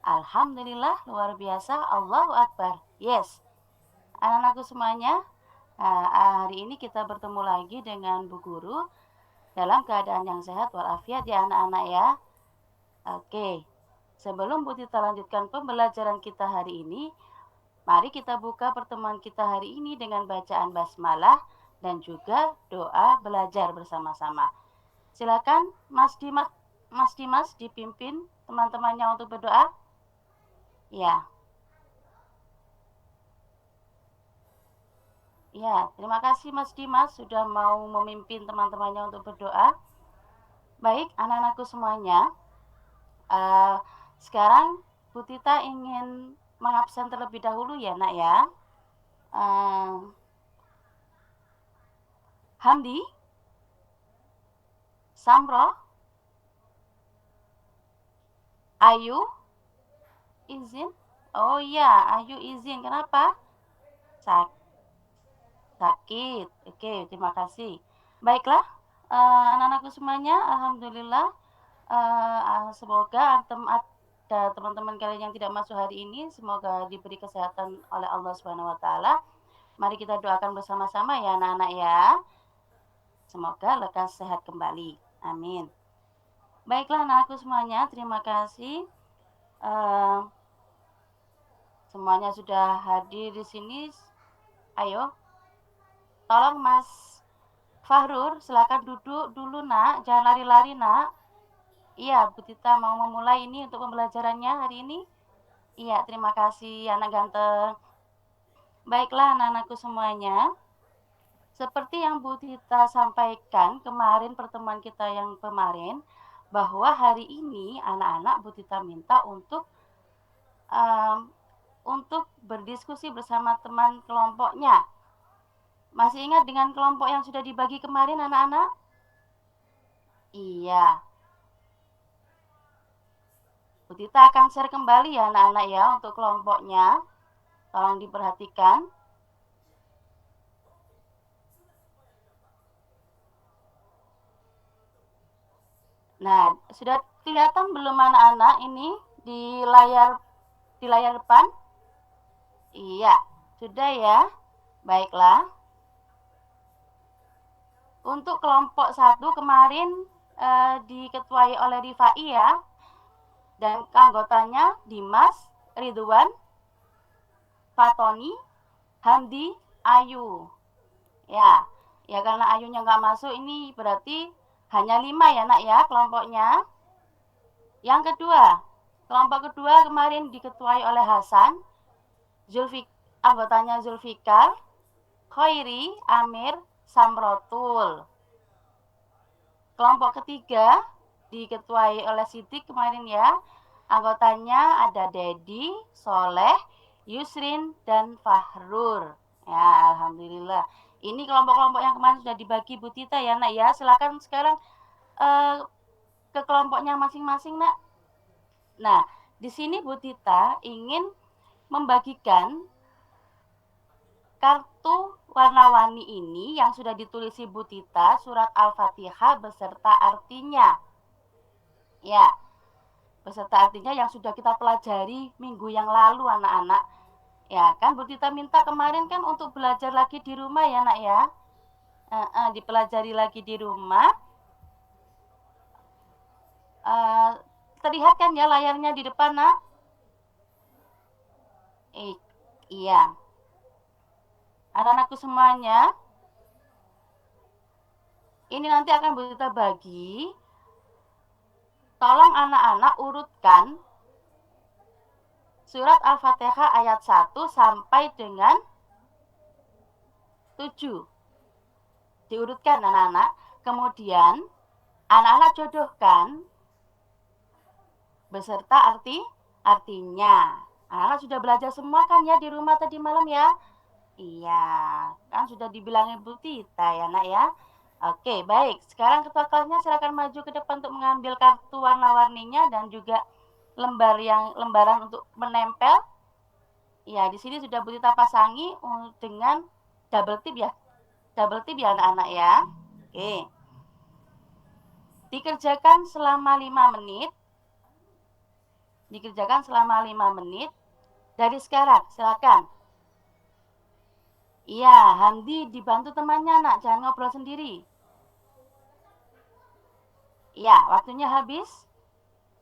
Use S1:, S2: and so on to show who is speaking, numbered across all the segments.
S1: Alhamdulillah, luar biasa, Allahu Akbar. Yes, anak-anakku semuanya, hari ini kita bertemu lagi dengan Bu Guru dalam keadaan yang sehat walafiat ya anak-anak ya. Oke, sebelum Bu Tita lanjutkan pembelajaran kita hari ini, mari kita buka pertemuan kita hari ini dengan bacaan basmalah dan juga doa belajar bersama-sama. Silakan Mas Dimas dipimpin teman-temannya untuk berdoa. Ya. Ya, terima kasih Mas Dimas sudah mau memimpin teman-temannya untuk berdoa. Baik, anak-anakku semuanya, uh, sekarang Bu Tita ingin mengabsen terlebih dahulu ya nak ya. Uh, Hamdi, Samro, Ayu, izin. Oh iya, Ayu izin. Kenapa? Sakit. Oke, terima kasih. Baiklah, anak-anakku semuanya, alhamdulillah. Semoga ada teman-teman kalian yang tidak masuk hari ini, semoga diberi kesehatan oleh Allah Subhanahu wa taala. Mari kita doakan bersama-sama ya anak-anak ya. Semoga lekas sehat kembali. Amin. Baiklah anakku semuanya, terima kasih. Semuanya sudah hadir di sini. Ayo, tolong Mas Fahrur, silakan duduk dulu nak, jangan lari-lari nak. Iya, Bu Tita mau memulai ini untuk pembelajarannya hari ini. Iya, terima kasih anak ganteng. Baiklah anak-anakku semuanya, seperti yang Bu Tita sampaikan kemarin pertemuan kita yang kemarin, bahwa hari ini anak-anak Bu Tita minta untuk berdiskusi bersama teman kelompoknya. Masih ingat dengan kelompok yang sudah dibagi kemarin anak-anak? Iya. Bu Tita akan share kembali ya anak-anak ya untuk kelompoknya. Tolong diperhatikan. Nah, sudah kelihatan belum anak-anak ini di layar depan? Iya, sudah ya. Baiklah. Untuk kelompok 1 kemarin diketuai oleh Rifai ya. Dan anggotanya Dimas, Ridwan, Fatoni, Hamdi, Ayu. Ya karena Ayunya nggak masuk ini berarti hanya 5 ya nak ya kelompoknya. Yang kedua, kelompok kedua kemarin diketuai oleh Hasan, anggotanya Zulfikar, Khairi, Amir, Samrotul. Kelompok ketiga diketuai oleh Sidik kemarin ya. Anggotanya ada Dedi, Soleh, Yusrin, dan Fahrur. Ya, alhamdulillah. Ini kelompok-kelompok yang kemarin sudah dibagi Bu Tita ya, nak ya. Silakan sekarang ke kelompoknya masing-masing, nak. Nah, di sini Bu Tita ingin membagikan kartu warna-warni ini yang sudah ditulis Ibu Tita surat Al-Fatihah beserta artinya. Ya, beserta artinya yang sudah kita pelajari minggu yang lalu anak-anak. Ya kan Bu Tita minta kemarin kan untuk belajar lagi di rumah ya nak ya. Dipelajari lagi di rumah. Terlihat kan ya layarnya di depan nak? Iya. Anak-anakku semuanya, ini nanti akan Bu Tita bagi. Tolong anak-anak urutkan surat Al-Fatihah ayat 1 sampai dengan 7. Diurutkan anak-anak. Kemudian anak-anak jodohkan beserta artinya. Anak-anak sudah belajar semua kan ya di rumah tadi malam ya? Iya, kan sudah dibilangin Bu Tita ya nak ya. Oke, baik. Sekarang ketua kelasnya silakan maju ke depan untuk mengambil kartu warna-warninya dan juga lembaran untuk menempel. Ya, di sini sudah Bu Tita pasangi dengan double tip ya. Double tip ya anak-anak ya. Oke. Dikerjakan selama 5 menit. Dikerjakan selama 5 menit dari sekarang, silakan. Iya, Hamdi dibantu temannya nak, jangan ngobrol sendiri. Iya, waktunya habis.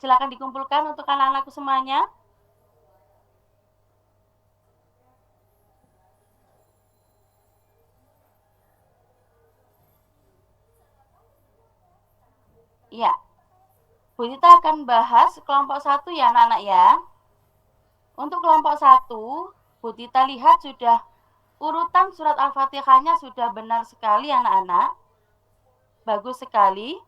S1: Silakan dikumpulkan untuk anak-anakku semuanya. Iya, Bu Tita akan bahas kelompok 1 ya anak-anak ya. Untuk kelompok 1, Bu Tita lihat sudah urutan surat Al-Fatihahnya sudah benar sekali anak-anak. Bagus sekali.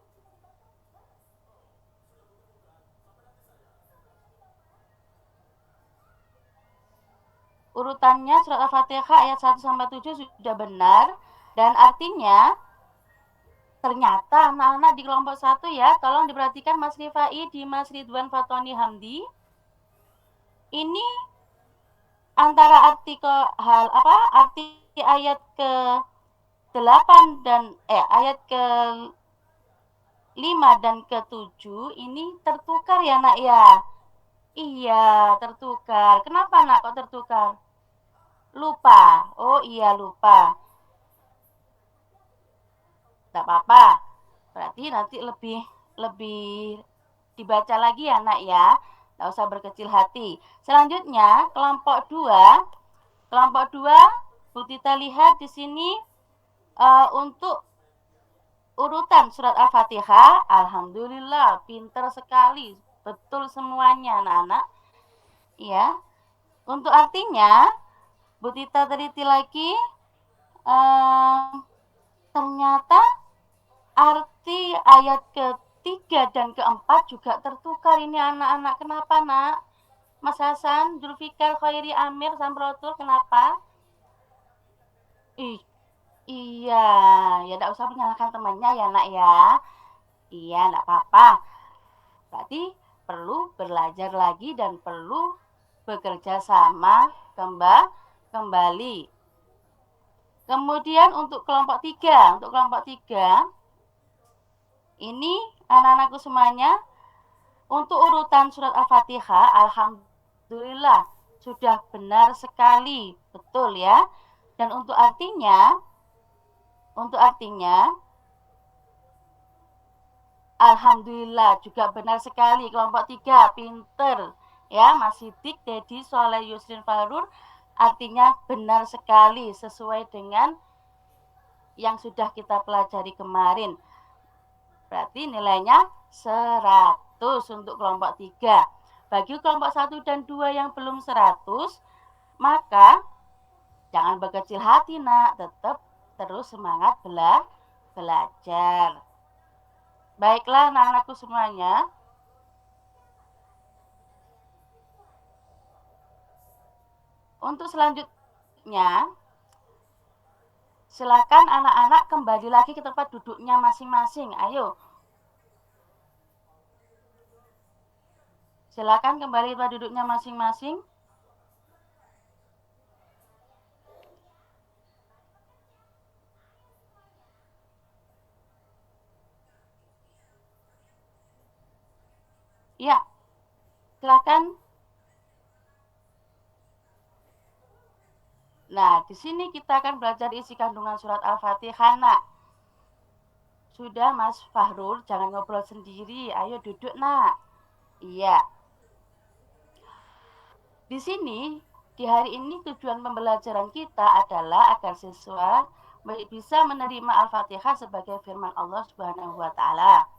S1: Urutannya surat Al-Fatihah ayat 1 sampai 7 sudah benar dan artinya ternyata anak-anak di kelompok 1 ya, tolong diperhatikan Mas Rifai di Mas Ridwan Fatoni Hamdi. Ini antara arti ayat ke 8 dan ayat ke 5 dan ke 7 ini tertukar ya nak ya. Iya, tertukar. Kenapa nak kok tertukar? Lupa. Oh iya, lupa. Tidak apa-apa. Berarti nanti lebih dibaca lagi ya nak ya. Tidak usah berkecil hati. Selanjutnya kelompok 2. Kelompok 2 Bu Tita lihat di sini untuk urutan surat Al-Fatihah. Alhamdulillah, pinter sekali. Betul semuanya anak-anak. Ya. Untuk artinya Bu Tita teliti lagi. Ternyata arti ayat ke-3 dan ke-4 juga tertukar ini anak-anak. Kenapa nak? Mas Hasan, Zulfikar, Khairi, Amir, Samrotul, kenapa? Iya, ya tidak usah menyalahkan temannya ya nak ya. Iya, tidak apa-apa. Berarti perlu belajar lagi dan perlu bekerja sama kembali. Kemudian untuk kelompok 3, ini anak-anakku semuanya, untuk urutan surat Al-Fatihah, alhamdulillah sudah benar sekali, betul ya. Dan untuk artinya alhamdulillah juga benar sekali. Kelompok 3 pinter ya, Mas Sidik, Dedi, Soleh, Yusrin, Farur, artinya benar sekali sesuai dengan yang sudah kita pelajari kemarin. Berarti nilainya 100 untuk kelompok 3. Bagi kelompok 1 dan 2 yang belum 100, maka jangan berkecil hati nak, tetap terus semangat belajar. Baiklah anak-anakku semuanya. Untuk selanjutnya, silakan anak-anak kembali lagi ke tempat duduknya masing-masing. Ayo. Silakan kembali ke tempat duduknya masing-masing. Ya. Silakan. Nah, di sini kita akan belajar isi kandungan surat Al-Fatihah, nak. Sudah, Mas Fahrul, jangan ngobrol sendiri. Ayo duduk, nak. Iya. Di sini, di hari ini tujuan pembelajaran kita adalah agar siswa bisa menerima Al-Fatihah sebagai firman Allah Subhanahu wa Ta'ala.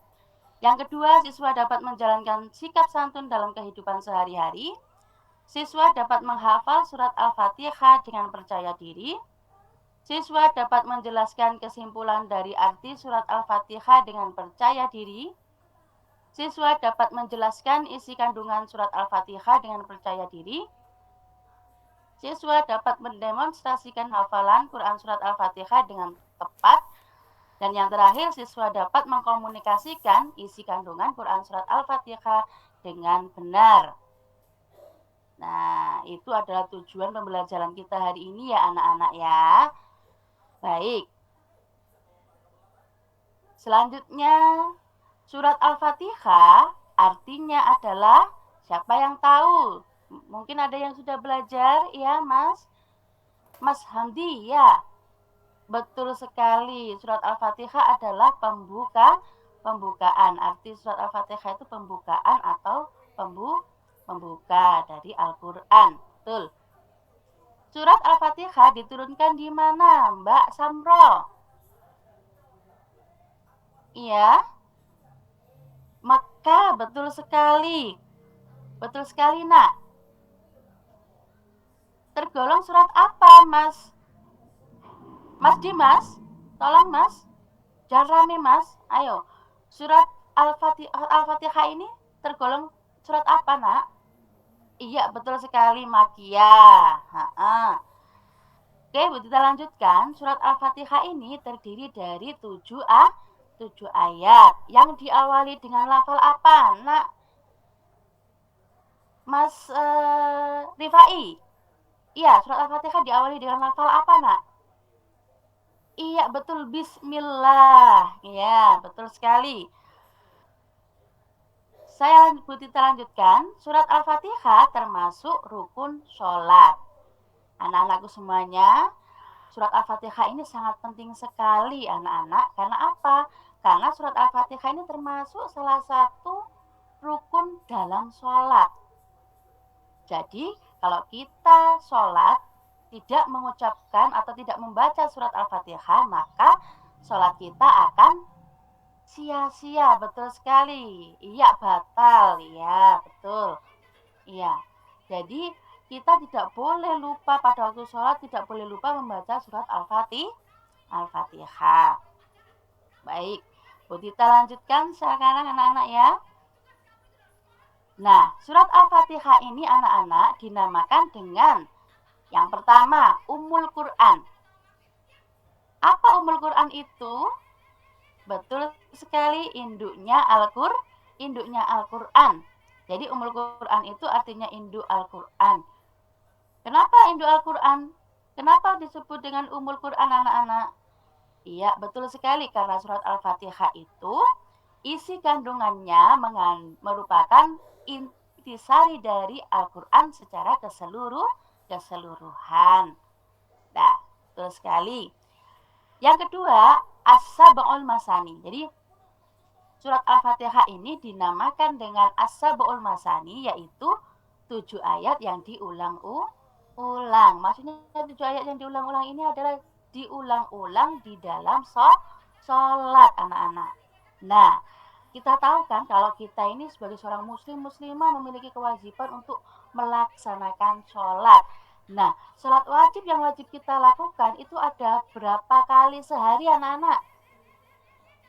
S1: Yang kedua, siswa dapat menjalankan sikap santun dalam kehidupan sehari-hari. Siswa dapat menghafal surat Al-Fatihah dengan percaya diri. Siswa dapat menjelaskan kesimpulan dari arti surat Al-Fatihah dengan percaya diri. Siswa dapat menjelaskan isi kandungan surat Al-Fatihah dengan percaya diri. Siswa dapat mendemonstrasikan hafalan Quran surat Al-Fatihah dengan tepat. Dan yang terakhir, siswa dapat mengkomunikasikan isi kandungan Quran surat Al-Fatihah dengan benar. Nah, itu adalah tujuan pembelajaran kita hari ini ya anak-anak ya. Baik. Selanjutnya, surat Al-Fatihah artinya adalah Siapa yang tahu? Mungkin ada yang sudah belajar, ya Mas? Mas Hamdi, ya. Betul sekali. Surat Al-Fatihah adalah pembukaan. Arti surat Al-Fatihah itu pembukaan atau pembuka dari Al-Qur'an. Betul. Surat Al-Fatihah diturunkan di mana, Mbak Samro? Iya, Mekah, betul sekali. Betul sekali, Nak. Tergolong surat apa, Mas? Mas Dimas? Tolong, Mas. Jangan rame, Mas. Ayo. Surat Al-Fatihah ini tergolong surat apa, Nak? Iya, betul sekali, Makiyah. Oke, kita lanjutkan. Surat Al-Fatihah ini terdiri dari 7 ayat yang diawali dengan lafal apa, Nak? Mas Rifai. Iya, surat Al-Fatihah diawali dengan lafal apa, Nak? Iya, betul, bismillah. Iya, betul sekali. Kita lanjutkan. Surat Al-Fatihah termasuk rukun sholat. Anak-anakku semuanya, surat Al-Fatihah ini sangat penting sekali, anak-anak. Karena apa? Karena surat Al-Fatihah ini termasuk salah satu rukun dalam sholat. Jadi, kalau kita sholat tidak mengucapkan atau tidak membaca surat Al-Fatihah, maka sholat kita akan sia-sia. Betul sekali. Iya, batal. Iya, betul. Iya. Jadi, kita tidak boleh lupa pada waktu sholat, tidak boleh lupa membaca surat Al-Fatihah. Baik, Bu Tita lanjutkan sekarang anak-anak ya. Nah, surat Al-Fatihah ini anak-anak dinamakan dengan yang pertama, Ummul Quran. Apa Ummul Quran itu? Betul sekali, induknya Al-Quran. Jadi Ummul Quran itu artinya induk Al-Quran. Kenapa induk Al-Quran? Kenapa disebut dengan Ummul Quran, anak-anak? Iya, betul sekali, karena surat Al-Fatihah itu isi kandungannya merupakan intisari dari Al-Quran secara keseluruhan. Nah, betul sekali. Yang kedua, As-Sab'ul Masani. Jadi, surat Al-Fatihah ini dinamakan dengan As-Sab'ul Masani, yaitu 7 ayat yang diulang-ulang. Maksudnya 7 ayat yang diulang-ulang ini adalah diulang-ulang di dalam sholat, anak-anak. Nah, kita tahu kan kalau kita ini sebagai seorang muslimah memiliki kewajiban untuk melaksanakan sholat. Nah, sholat wajib yang wajib kita lakukan itu ada berapa kali sehari, anak-anak?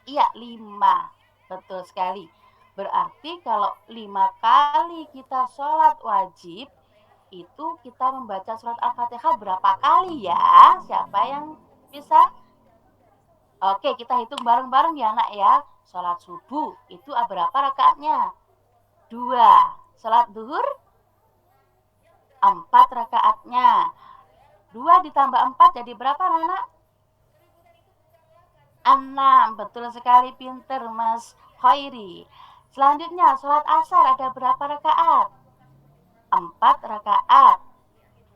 S1: Iya, 5. Betul sekali. Berarti kalau 5 kali kita sholat wajib, itu kita membaca surat Al-Fatihah berapa kali ya? Siapa yang bisa? Oke, kita hitung bareng-bareng ya, Nak ya. Sholat subuh itu berapa rakaatnya? 2. Sholat duhur 4 rakaatnya. 2 ditambah 4 jadi berapa, Anak? 6. Betul sekali, pinter Mas Khairi. Selanjutnya, sholat asar ada berapa rakaat? 4 rakaat.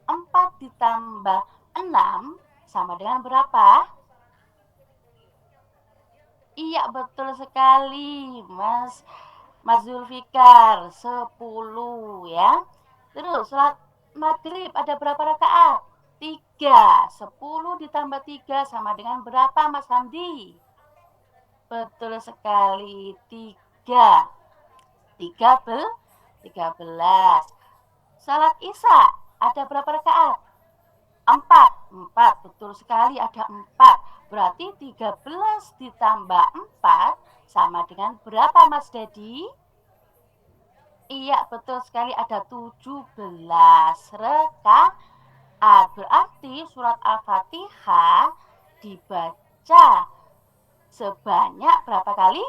S1: 4 ditambah 6 sama dengan berapa? Iya, betul sekali, Mas Zulfikar, 10 ya. Terus sholat maghrib ada berapa rakaat? 3. 10 ditambah 3 sama dengan berapa, Mas Hamdi? Betul sekali, 3. 13. Salat Isya ada berapa rakaat? 4. Betul sekali, ada 4. Berarti 13 ditambah 4 sama dengan berapa, Mas Dedi? Iya, betul sekali, ada 17 rakaat. Berarti surat Al-Fatihah dibaca sebanyak berapa kali?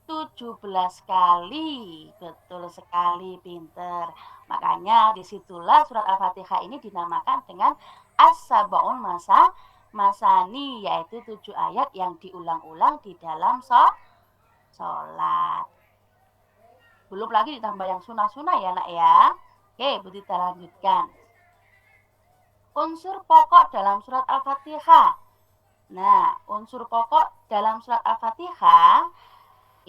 S1: 17 kali. Betul sekali, pinter. Makanya disitulah surat Al-Fatihah ini dinamakan dengan As-Sab'ul Masani, yaitu 7 ayat yang diulang-ulang di dalam sholat. Belum lagi ditambah yang sunah-sunah ya nak ya. Oke, Bu Tita lanjutkan. Unsur pokok dalam surat Al-Fatihah. Nah, unsur pokok dalam surat Al-Fatihah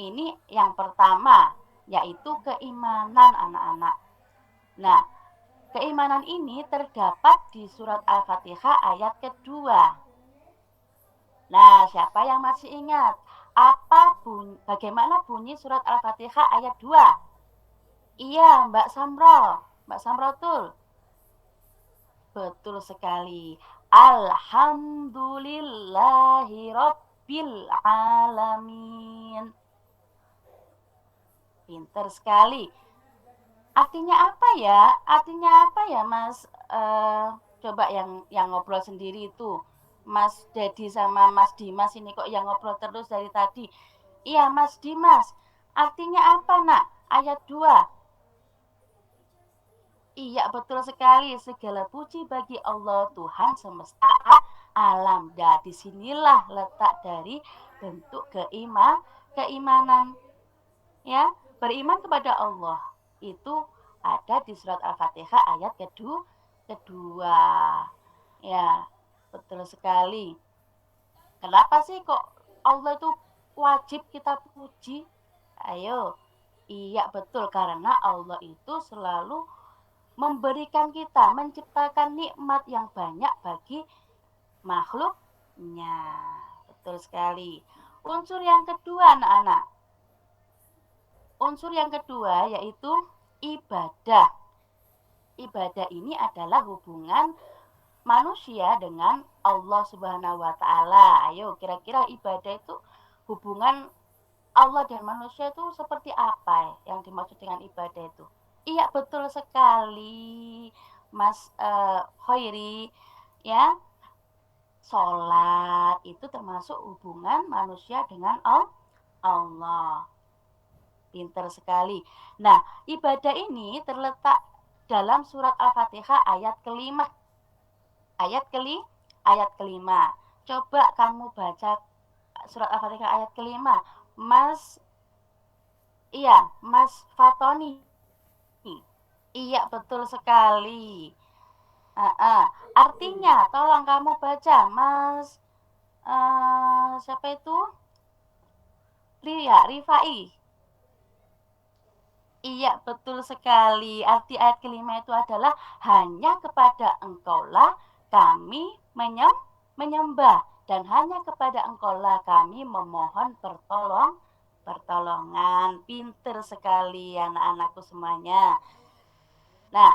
S1: ini yang pertama, yaitu keimanan anak-anak. Nah, keimanan ini terdapat di surat Al-Fatihah ayat kedua. Nah, siapa yang masih ingat? Bagaimana bunyi surat Al-Fatihah ayat 2? Iya, Mbak Samro. Mbak Samro betul. Betul sekali. Alhamdulillahi Rabbil Alamin. Pinter sekali. Artinya apa ya? Artinya apa ya, Mas? Coba yang ngobrol sendiri itu. Mas Dedi sama Mas Dimas ini kok yang ngobrol terus dari tadi. Iya, Mas Dimas. Artinya apa, nak? Ayat 2. Iya, betul sekali. Segala puji bagi Allah Tuhan semesta alam. Dan disinilah letak dari bentuk keimanan. Ya, beriman kepada Allah itu ada di surat Al-Fatihah ayat kedua. Ya, betul sekali. Kenapa sih kok Allah itu wajib kita puji? Ayo. Iya, betul, karena Allah itu selalu memberikan kita, menciptakan nikmat yang banyak bagi makhluknya. Betul sekali. Unsur yang kedua, anak-anak. Unsur yang kedua yaitu ibadah. Ibadah ini adalah hubungan manusia dengan Allah Subhanahu wa taala. Ayo, kira-kira ibadah itu hubungan Allah dan manusia itu seperti apa yang dimaksud dengan ibadah itu? Iya, betul sekali, Mas Khairi. Ya, sholat itu termasuk hubungan manusia dengan Allah. Pinter sekali. Nah, ibadah ini terletak dalam surat Al-Fatihah ayat kelima. Ayat kelima. Coba kamu baca surat Al-Fatihah ayat kelima. Mas Fatoni. Iya, betul sekali. Artinya, tolong kamu baca, Mas. Siapa itu? Rifai. Iya, betul sekali. Arti ayat kelima itu adalah hanya kepada engkaulah kami menyembah dan hanya kepada engkaulah kami memohon pertolongan. Pinter sekali anak-anakku semuanya. Nah,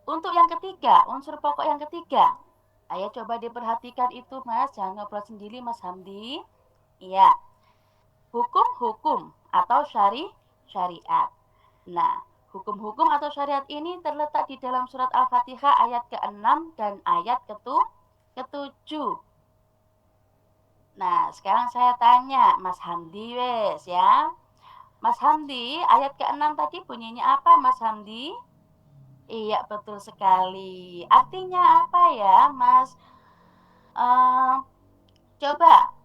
S1: untuk yang ketiga, unsur pokok yang ketiga. Ayo coba diperhatikan itu, Mas. Jangan ngobrol sendiri, Mas Hamdi. Iya. Hukum-hukum atau syariat. Nah, hukum-hukum atau syariat ini terletak di dalam surat Al-Fatihah ayat ke-6 dan ayat ke-7. Nah, sekarang saya tanya Mas Hamdi wes ya. Mas Hamdi, ayat ke-6 tadi bunyinya apa, Mas Hamdi? Iya, betul sekali. Artinya apa ya, Mas? Coba,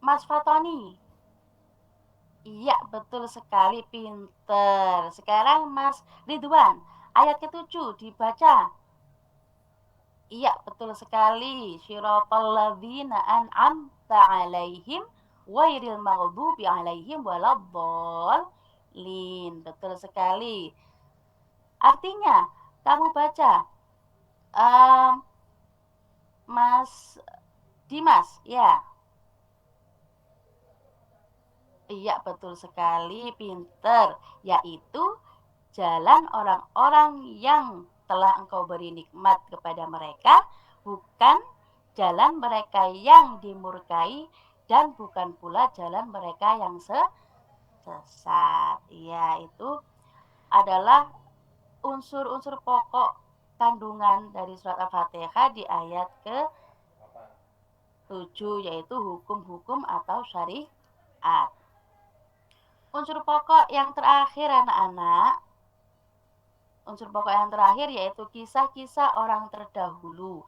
S1: Mas Fatoni. Iya, betul sekali, pinter. Sekarang Mas Ridwan, ayat ke-7 dibaca. Iya, betul sekali. Syiratal ladzina an'amta 'alaihim ghairil maghdubi 'alaihim waladdallin. Betul sekali. Artinya, kamu baca Mas Dimas, ya. Iya, betul sekali, pinter. Yaitu jalan orang-orang yang telah engkau beri nikmat kepada mereka, bukan jalan mereka yang dimurkai dan bukan pula jalan mereka yang sesat. Iya, itu adalah unsur-unsur pokok kandungan dari surat Al-Fatihah di ayat ke-7, yaitu hukum-hukum atau syariat. Unsur pokok yang terakhir anak-anak, unsur pokok yang terakhir yaitu kisah-kisah orang terdahulu.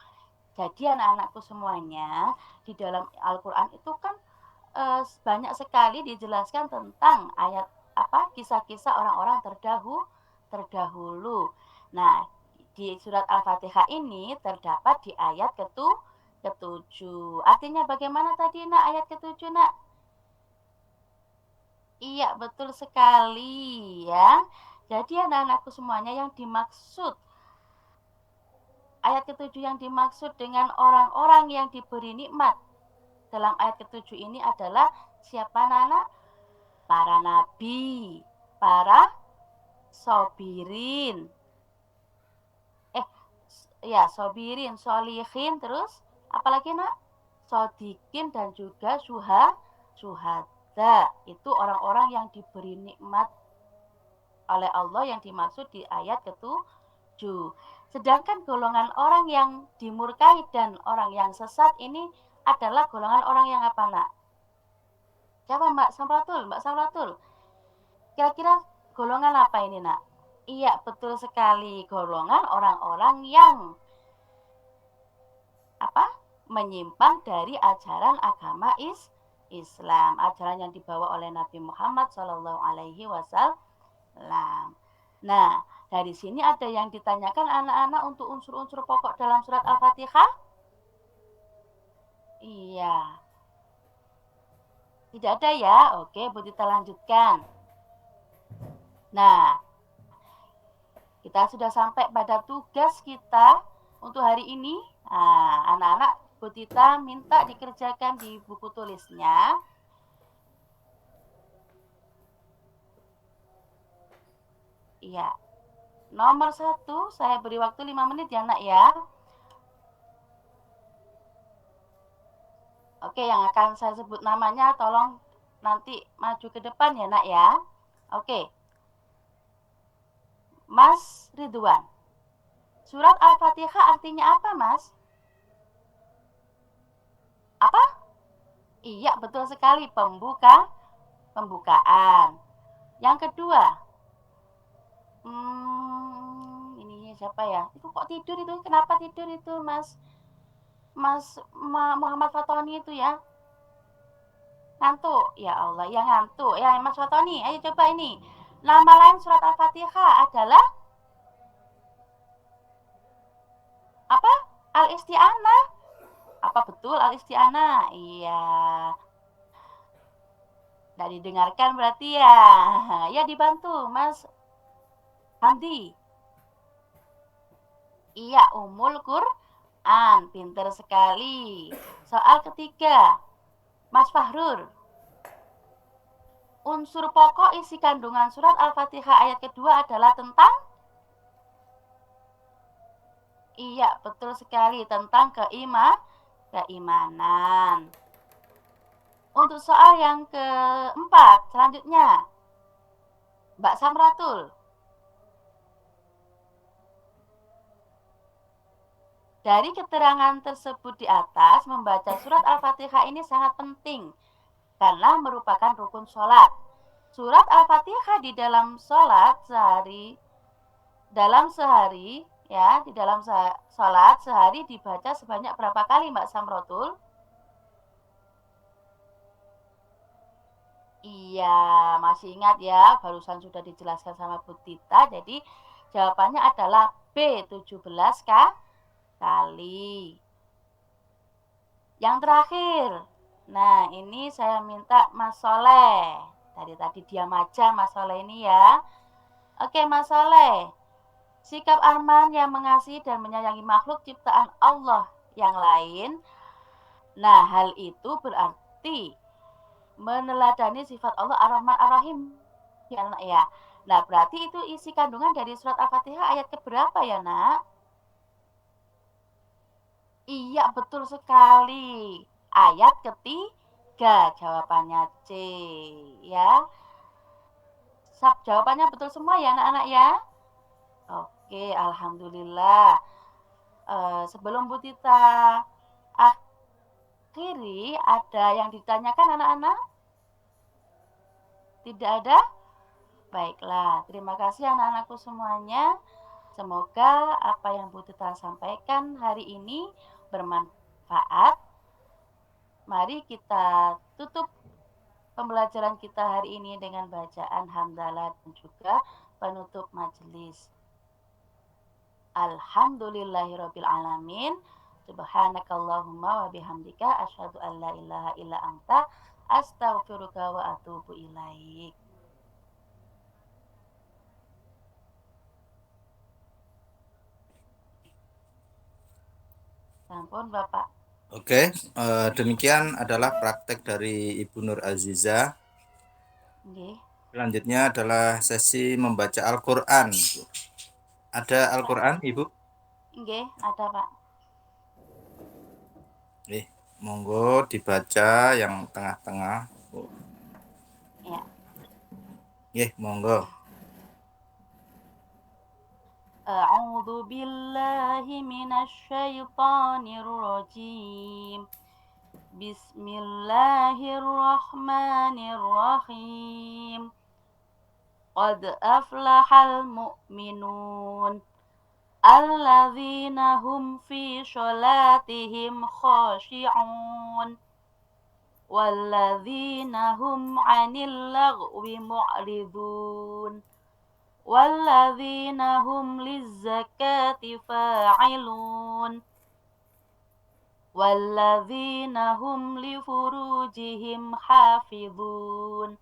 S1: Jadi anak-anakku semuanya, di dalam Al-Quran itu kan banyak sekali dijelaskan tentang kisah-kisah orang-orang terdahulu. Nah, di surat Al-Fatihah ini terdapat di ayat ketujuh. Artinya bagaimana tadi nak ayat ketujuh nak? Iya betul sekali ya. Jadi anak-anakku semuanya yang dimaksud ayat ketujuh yang dimaksud dengan orang-orang yang diberi nikmat dalam ayat ketujuh ini adalah siapa Nana? Para nabi, para sobirin, sobirin, solihin, terus apalagi nak? Sodikin dan juga syuhada. Itu orang-orang yang diberi nikmat oleh Allah yang dimaksud di ayat ketujuh. Sedangkan golongan orang yang dimurkai dan orang yang sesat ini adalah golongan orang yang apa nak? Siapa Mbak Samratul? Kira-kira golongan apa ini nak? Iya betul sekali, golongan orang-orang yang menyimpang dari ajaran agama Islam, ajaran yang dibawa oleh Nabi Muhammad SAW. Nah, dari sini ada yang ditanyakan anak-anak untuk unsur-unsur pokok dalam surat Al-Fatihah? Iya. Tidak ada ya? Oke, Bu Tita lanjutkan. Nah, kita sudah sampai pada tugas kita untuk hari ini. Nah, anak-anak Bu Tita minta dikerjakan di buku tulisnya. Iya. Nomor 1, saya beri waktu 5 menit ya nak ya. Oke, yang akan saya sebut namanya tolong nanti maju ke depan ya nak ya. Oke. Mas Ridwan. Surat Al-Fatihah artinya apa Mas? Apa? Iya betul sekali, pembukaan. Yang kedua, ini siapa ya? Itu kok tidur itu? Kenapa tidur itu Muhammad Fatoni itu ya? Ngantuk, ya Allah, ya ngantuk. Ya Mas Fatoni, ayo coba ini. Nama lain surat Al-Fatihah adalah apa? Al-Isti'anah. Apa betul Al-Isti'anah? Iya. Tidak didengarkan berarti ya. Ya dibantu Mas Hamdi. Iya, Ummul Quran. Pinter sekali. Soal ketiga, Mas Fahrur. Unsur pokok isi kandungan surat Al-Fatihah ayat kedua adalah tentang? Iya, betul sekali. Tentang keimanan. Untuk soal yang keempat, selanjutnya, Mbak Samratul. Dari keterangan tersebut di atas, membaca surat Al-Fatihah ini sangat penting karena merupakan rukun sholat. Surat Al-Fatihah di dalam sholat sehari dibaca sebanyak berapa kali Mbak Samrotul? Iya, masih ingat ya, barusan sudah dijelaskan sama Bu Tita. Jadi jawabannya adalah B, 17 kali. Yang terakhir, nah ini saya minta Mas Soleh. Tadi diam aja Mas Soleh ini ya. Oke Mas Soleh, sikap Arman yang mengasihi dan menyayangi makhluk ciptaan Allah yang lain. Nah hal itu berarti meneladani sifat Allah Ar-Rahman Ar-Rahim ya. Nah berarti itu isi kandungan dari surat Al-Fatihah ayat keberapa ya nak? Iya betul sekali. Ayat ketiga jawabannya C ya. Jawabannya betul semua ya anak-anak ya. Oke, alhamdulillah. Sebelum Bu Tita akhiri, ada yang ditanyakan anak-anak? Tidak ada? Baiklah, terima kasih anak-anakku semuanya. Semoga apa yang Bu Tita sampaikan hari ini bermanfaat. Mari kita tutup pembelajaran kita hari ini dengan bacaan hamdalah dan juga penutup majelis. Alhamdulillahirabbil alamin. Subhanakallahumma wa bihamdika asyhadu an la ilaha illa anta astaghfiruka wa atubu ilaik. Sampun Bapak.
S2: Oke, demikian adalah praktek dari Ibu Nur Aziza.
S1: Nggih.
S2: Selanjutnya adalah sesi membaca Al-Qur'an. Ada Al-Qur'an, Ibu?
S1: Nggih, ada Pak.
S2: Monggo dibaca yang tengah-tengah.
S1: Ya.
S2: Monggo.
S1: A'udzu billahi minasy syaithanir rajim. Bismillahirrahmanirrahim. Qad aflahal mu'minun alladzina hum fi sholatihim khashi'un walladzina hum 'anil lagwi mu'ridun walladzina hum lizzakati fa'ilun walladzina hum li furujihim hafizun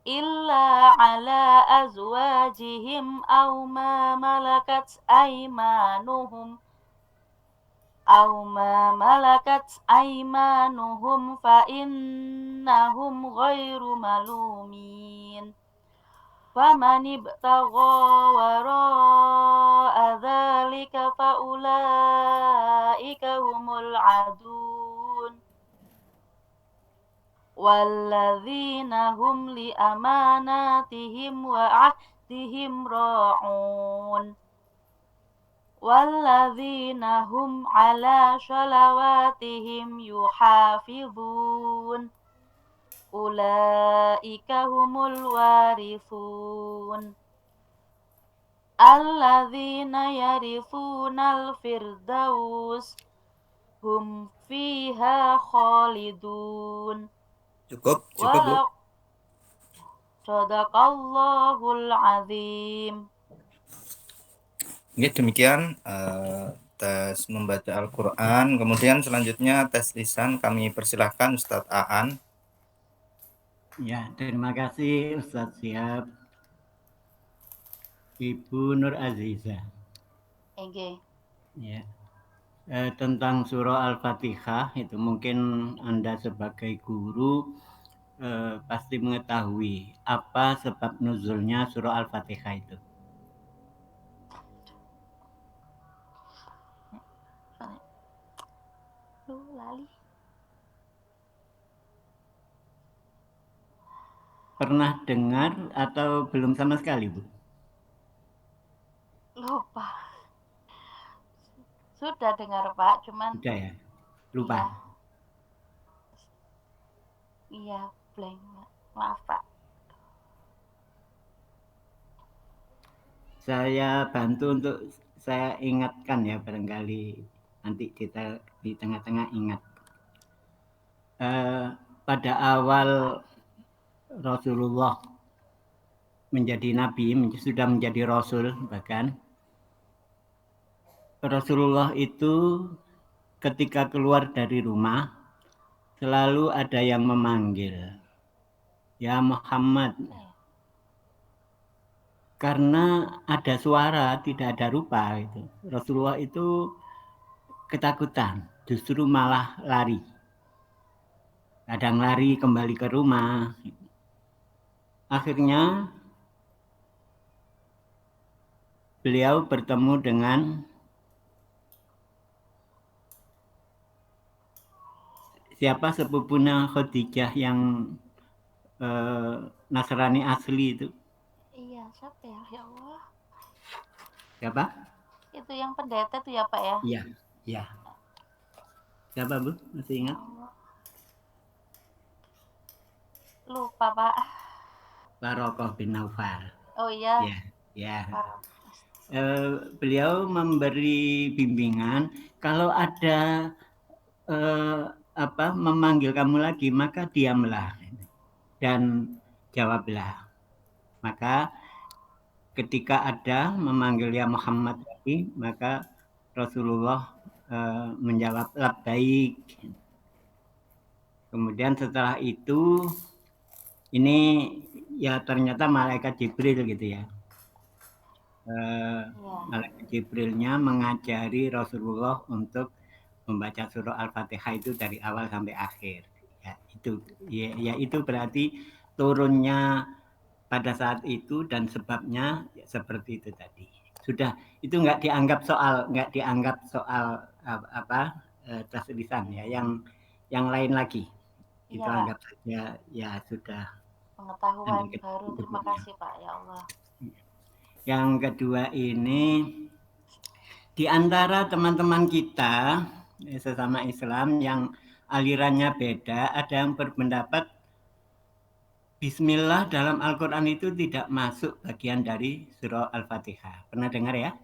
S1: illa ala azwajihim aw ma malakat aymanuhum fa innahum ghairu malumin. Faman ibtagha wara'a dzalika faulaika humul adun walladzina hum li amanatihim wa ahdihim ra'un walladzina hum ala shalawatihim yuhafizun ulaika humul warithun alladzina yaritsunal firdaus hum fiha khalidun.
S2: Cukup Bu.
S1: Shadaqallahul azim.
S2: Demikian tes membaca Al-Qur'an. Kemudian selanjutnya tes lisan, kami persilahkan Ustadz Aan.
S3: Ya, terima kasih Ustadz Syihab. Ibu Nur Aziza.
S1: Nggih.
S3: Ya. Tentang surah Al-Fatihah itu mungkin Anda sebagai guru pasti mengetahui apa sebab nuzulnya surah Al-Fatihah itu.
S1: Lali.
S3: Pernah dengar atau belum sama sekali, Bu?
S1: Lupa. Sudah dengar Pak, cuman
S3: Sudah ya? Lupa.
S1: Iya, blank. Maaf Pak.
S3: Saya bantu untuk saya ingatkan ya, barangkali nanti kita di tengah-tengah ingat. Pada awal Rasulullah menjadi nabi, sudah menjadi rasul bahkan, Rasulullah itu ketika keluar dari rumah selalu ada yang memanggil, ya Muhammad. Karena ada suara, tidak ada rupa gitu. Rasulullah itu ketakutan, justru malah lari. Kadang lari kembali ke rumah. Akhirnya beliau bertemu dengan siapa sepupunya Khadijah yang Nasrani asli itu.
S1: Iya, siapa ya? Ya Allah.
S3: Siapa?
S1: Itu yang pendeta tuh ya Pak ya?
S3: Iya, iya. Siapa Bu? Masih ingat?
S1: Lupa Pak.
S3: Barokoh bin Naufal.
S1: Oh iya.
S3: Ya. Beliau memberi bimbingan kalau ada memanggil kamu lagi maka diamlah. dan jawablah. Maka ketika ada memanggil ya Muhammad tadi, maka Rasulullah menjawab labbaik. Kemudian setelah itu ini ya ternyata malaikat Jibril gitu ya. Malaikat Jibrilnya mengajari Rasulullah untuk membaca surah Al-Fatihah itu dari awal sampai akhir. Ya itu berarti turunnya pada saat itu dan sebabnya ya, seperti itu tadi. Sudah itu nggak dianggap soal tes lisan ya, yang lain lagi. Itu anggap saja ya sudah
S1: pengetahuan baru. Terima kasih Pak, ya Allah.
S3: Yang kedua ini di antara teman-teman kita sesama Islam yang alirannya beda, ada yang berpendapat Bismillah dalam Al-Quran itu tidak masuk bagian dari surah Al-Fatihah. Pernah dengar ya?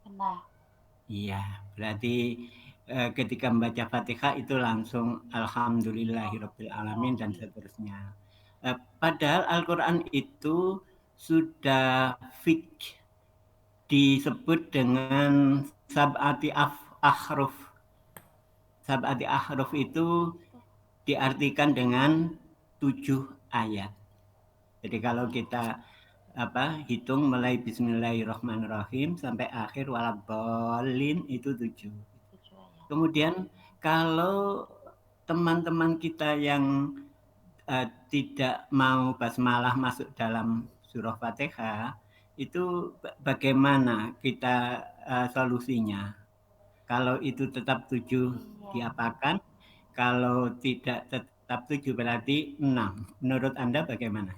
S1: Pernah.
S3: Iya, berarti ketika membaca Fatihah itu langsung Alhamdulillahirabbil alamin dan seterusnya. Padahal Al-Quran itu sudah fix disebut dengan sab'ati ahruf. Sab'ati ahruf itu diartikan dengan 7 ayat. Jadi kalau kita hitung mulai Bismillahirrahmanirrahim sampai akhir waladhdallin itu 7. Kemudian kalau teman-teman kita yang tidak mau basmalah masuk dalam surah Fatihah, itu bagaimana kita solusinya? Kalau itu tetap 7 diapakan, kalau tidak tetap 7 berarti 6. Menurut Anda bagaimana?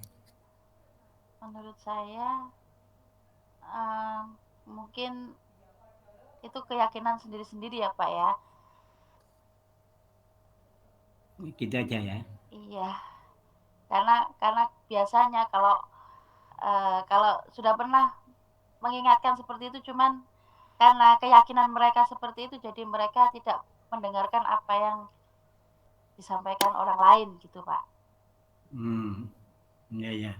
S1: Menurut saya mungkin itu keyakinan sendiri-sendiri ya Pak ya.
S3: Gitu aja ya.
S1: Iya. Karena biasanya kalau sudah pernah mengingatkan seperti itu, cuman karena keyakinan mereka seperti itu, jadi mereka tidak mendengarkan apa yang disampaikan orang lain gitu Pak.
S3: Ya.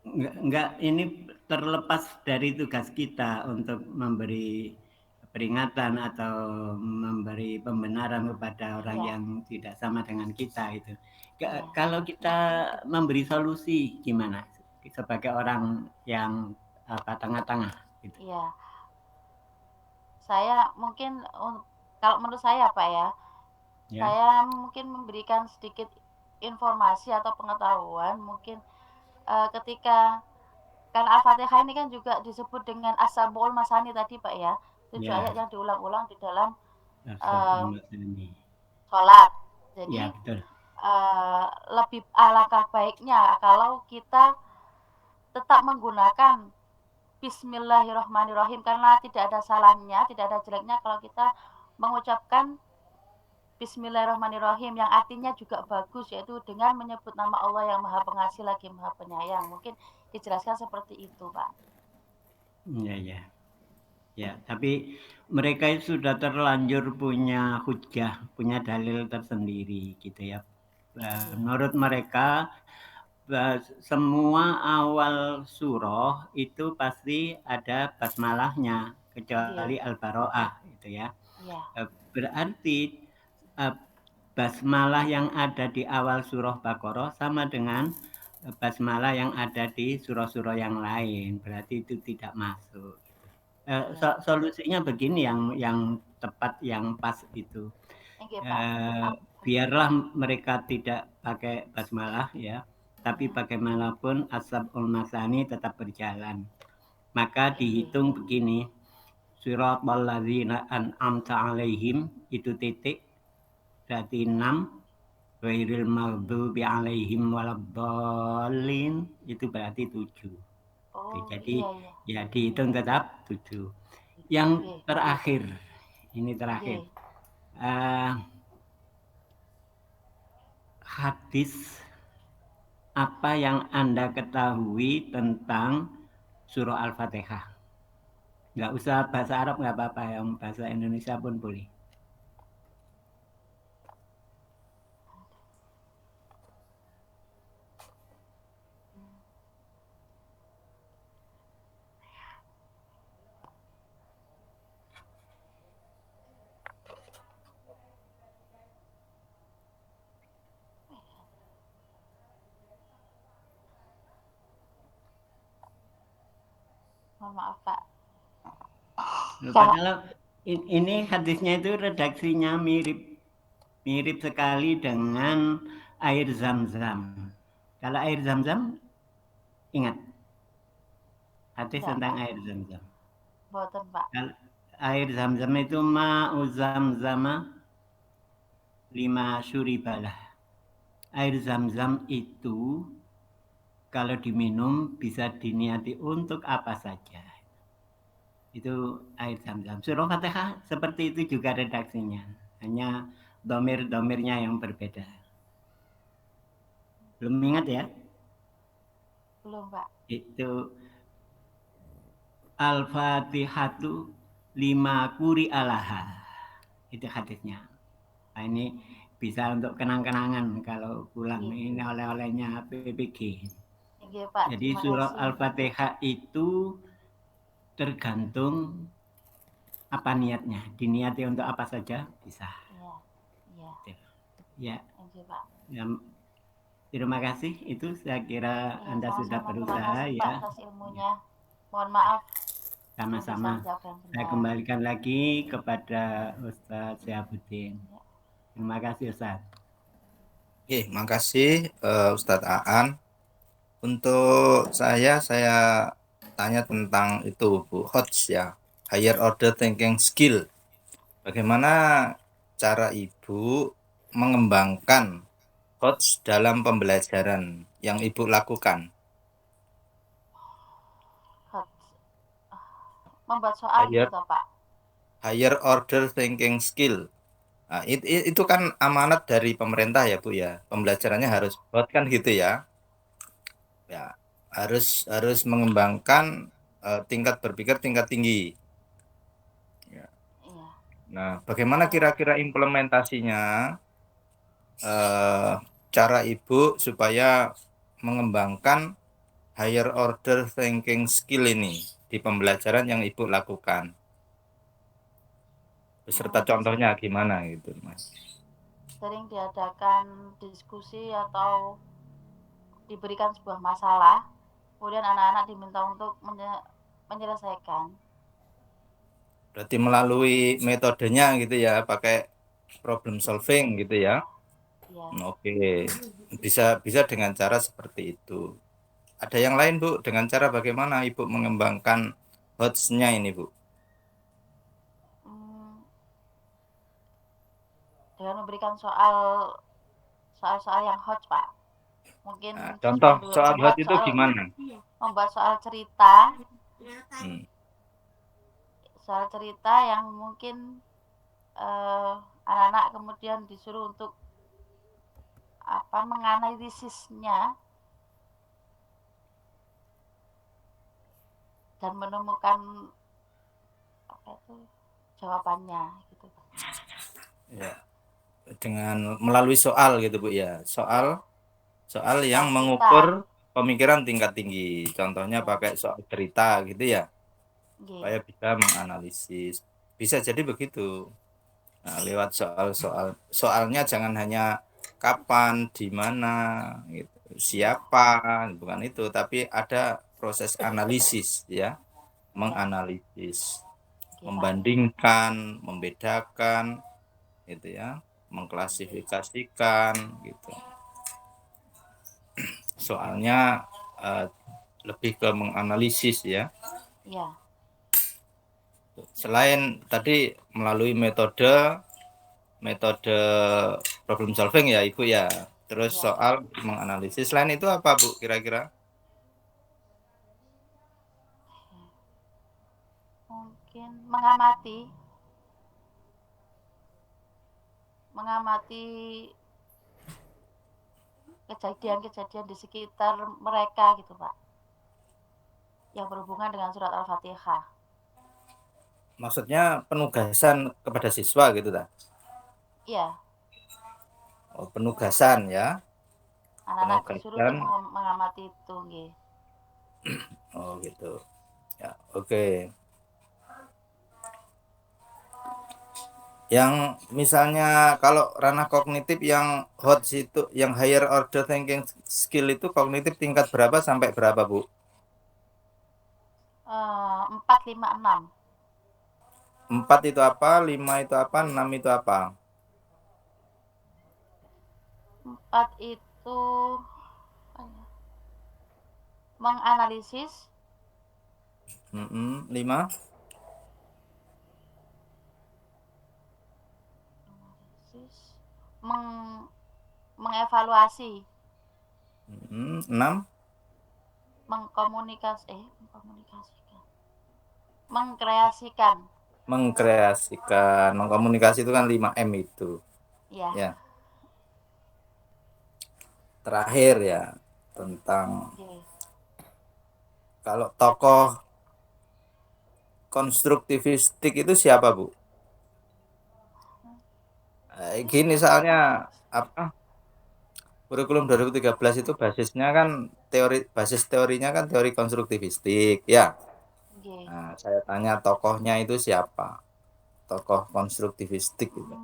S3: Enggak, ini terlepas dari tugas kita untuk memberi peringatan atau memberi pembenaran kepada orang yang tidak sama dengan kita itu. Kalau kita memberi solusi gimana sebagai orang yang tengah-tengah gitu.
S1: Iya. Saya mungkin kalau menurut saya Pak ya, saya mungkin memberikan sedikit informasi atau pengetahuan mungkin ketika kan Al-Fatihah ini kan juga disebut dengan As-Sab'ul Masani tadi Pak ya, 7 ayat yang diulang-ulang di dalam sholat. Jadi lebih alangkah baiknya kalau kita tetap menggunakan Bismillahirrahmanirrahim, karena tidak ada salahnya, tidak ada jeleknya kalau kita mengucapkan Bismillahirrahmanirrahim yang artinya juga bagus, yaitu dengan menyebut nama Allah yang Maha Pengasih lagi Maha Penyayang. Mungkin dijelaskan seperti itu, Pak.
S3: Ya, tapi mereka itu sudah terlanjur punya hujah, punya dalil tersendiri gitu ya. Menurut mereka semua awal surah itu pasti ada basmalahnya kecuali Al-Baro'ah gitu ya. Berarti basmalah yang ada di awal surah Baqarah sama dengan basmalah yang ada di surah-surah yang lain, berarti itu tidak masuk. Solusinya begini yang tepat, yang pas itu. Biarlah mereka tidak pakai basmalah ya, tapi bagaimanapun As-Sab'ul Masani tetap berjalan. Maka dihitung begini, Siratal ladzina an'amta 'alaihim itu titik berarti 6, ghairil maghdubi 'alaihim waladdallin itu berarti 7. Jadi ya dihitung tetap 7. Yang terakhir, ini terakhir. Hadis apa yang Anda ketahui tentang surah Al-Fatihah? Nggak usah bahasa Arab, nggak apa-apa, yang bahasa Indonesia pun boleh.
S1: Mohon maaf, Pak.
S3: Padahal ini hadisnya itu redaksinya mirip sekali dengan air zam-zam. Kalau air zam-zam, ingat hadis
S1: Enggak,
S3: tentang
S1: Pak.
S3: air zam-zam.
S1: Boten, Pak.
S3: Air zam-zam itu ma'u zam-zama lima syuribalah. Air zam-zam itu kalau diminum bisa diniati untuk apa saja. Itu air zam-zam. Surah Fatihah seperti itu juga redaksinya. Hanya domir-domirnya yang berbeda. Belum ingat ya?
S1: Belum, Pak.
S3: Itu Al-Fatihatu lima kuri alaha. Itu hadisnya. Nah, ini bisa untuk kenang-kenangan kalau pulang.
S1: Iya.
S3: Ini oleh-olehnya PPG.
S1: Iya, Pak.
S3: Jadi
S1: Terima
S3: surah
S1: kasih.
S3: Al-Fatihah itu tergantung apa niatnya. Diniati untuk apa saja bisa.
S1: Iya. Iya.
S3: Ya,
S1: Oke, Pak.
S3: ya, terima kasih. Itu saya kira
S1: Iya,
S3: Anda sudah
S1: sama-sama. Terima
S3: berusaha
S1: kasih,
S3: ya.
S1: Pak, atas ilmunya. Mohon maaf belum bisa
S3: Sama-sama.
S1: menjawab yang
S3: Saya
S1: benar.
S3: kembalikan lagi kepada Ustadz Syafuddin.
S1: Ya.
S3: Terima kasih Ustadz.
S2: Oke, makasih Ustadz Aan. Untuk saya tanya tentang itu Bu Hodge ya, higher order thinking skill. Bagaimana cara Ibu mengembangkan Hodge dalam pembelajaran yang Ibu lakukan?
S1: Membuat soal
S2: Higher,
S1: gitu, Pak.
S2: higher order thinking skill. Nah, itu kan amanat dari pemerintah ya Bu ya. Pembelajarannya harus Hodge kan gitu ya. Ya, harus mengembangkan tingkat berpikir tingkat tinggi. Ya.
S1: Iya.
S2: Nah, bagaimana kira-kira implementasinya cara Ibu supaya mengembangkan higher order thinking skill ini di pembelajaran yang Ibu lakukan? Beserta contohnya gimana gitu, Mas?
S1: Sering diadakan diskusi atau diberikan sebuah masalah, kemudian anak-anak diminta untuk menyelesaikan.
S2: Berarti melalui metodenya gitu ya, pakai problem solving gitu ya.
S1: Iya.
S2: Oke, bisa dengan cara seperti itu. Ada yang lain Bu, dengan cara bagaimana Ibu mengembangkan HOTS-nya ini Bu?
S1: Dengan memberikan soal-soal yang hot, Pak. Mungkin
S2: Nah, contoh soal HOTS itu gimana?
S1: Membuat soal cerita. Soal cerita yang mungkin anak-anak kemudian disuruh untuk menganalisisnya dan menemukan jawabannya gitu.
S2: Ya, dengan melalui soal gitu Bu ya. Soal yang mengukur pemikiran tingkat tinggi. Contohnya pakai soal cerita gitu ya. Supaya bisa menganalisis. Bisa jadi begitu. Nah, lewat soalnya jangan hanya kapan, di mana, gitu. Siapa, bukan itu, tapi ada proses analisis ya, menganalisis, membandingkan, membedakan, gitu ya, mengklasifikasikan, gitu. Soalnya lebih ke menganalisis ya.
S1: Iya.
S2: Selain tadi melalui metode problem solving ya Ibu ya, terus soal menganalisis, selain itu apa Bu kira-kira?
S1: Mungkin mengamati kejadian-kejadian di sekitar mereka gitu Pak, yang berhubungan dengan surat Al-Fatihah.
S2: Maksudnya penugasan kepada siswa gitu tak?
S1: Iya.
S2: Oh, penugasan ya.
S1: Anak-anak disuruh untuk mengamati itu, nggih.
S2: Oh gitu. Ya, oke. Yang misalnya kalau ranah kognitif yang HOTS itu, yang higher order thinking skill itu kognitif tingkat berapa sampai berapa Bu?
S1: 4, 5, 6.
S2: 4 itu apa? 5 itu apa? 6 itu apa?
S1: 4 itu menganalisis.
S2: 5
S1: mengevaluasi.
S2: 6
S1: Mengkomunikasikan. Mengkreasikan.
S2: Mengkomunikasi itu kan 5M itu.
S1: Ya.
S2: Ya. Terakhir ya tentang kalau tokoh konstruktivistik itu siapa, Bu? Gini soalnya apa? Kurikulum 2013 itu basisnya kan basis teorinya kan teori konstruktivistik, ya. Nah, saya tanya tokohnya itu siapa? Tokoh konstruktivistik itu.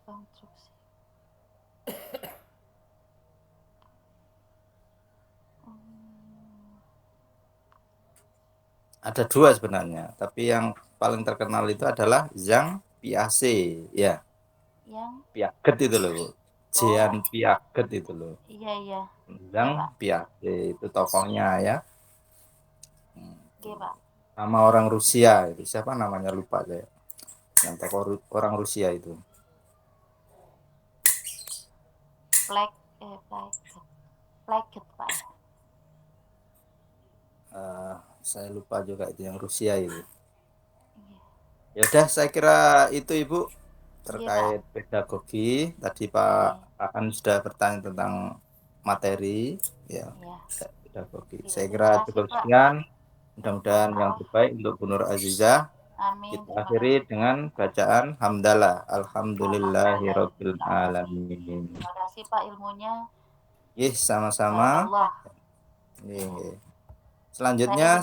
S1: Konstruksi.
S2: Ada 2 sebenarnya, tapi yang paling terkenal itu adalah Jean Piaget, ya. Piaget itu loh, Bu. Jean Piaget itu loh.
S1: Iya.
S2: Jean Piaget itu tokohnya ya.
S1: Oke, Pak.
S2: Nama orang Rusia itu siapa namanya lupa saya. Yang tokoh orang Rusia itu.
S1: Plaget, Pak.
S2: Saya lupa juga itu yang Rusia itu. Ya udah, saya kira itu Ibu terkait pedagogi. Tadi Pak Aan sudah bertanya tentang materi ya. Pedagogi. Saya kira cukup sekian. Mudah-mudahan yang terbaik untuk Bu Nur Azizah.
S1: Amin.
S2: Kita akhiri dengan bacaan hamdalah. Alhamdulillahirabbil alamin.
S1: Terima kasih Pak ilmunya.
S2: Sama-sama. Selanjutnya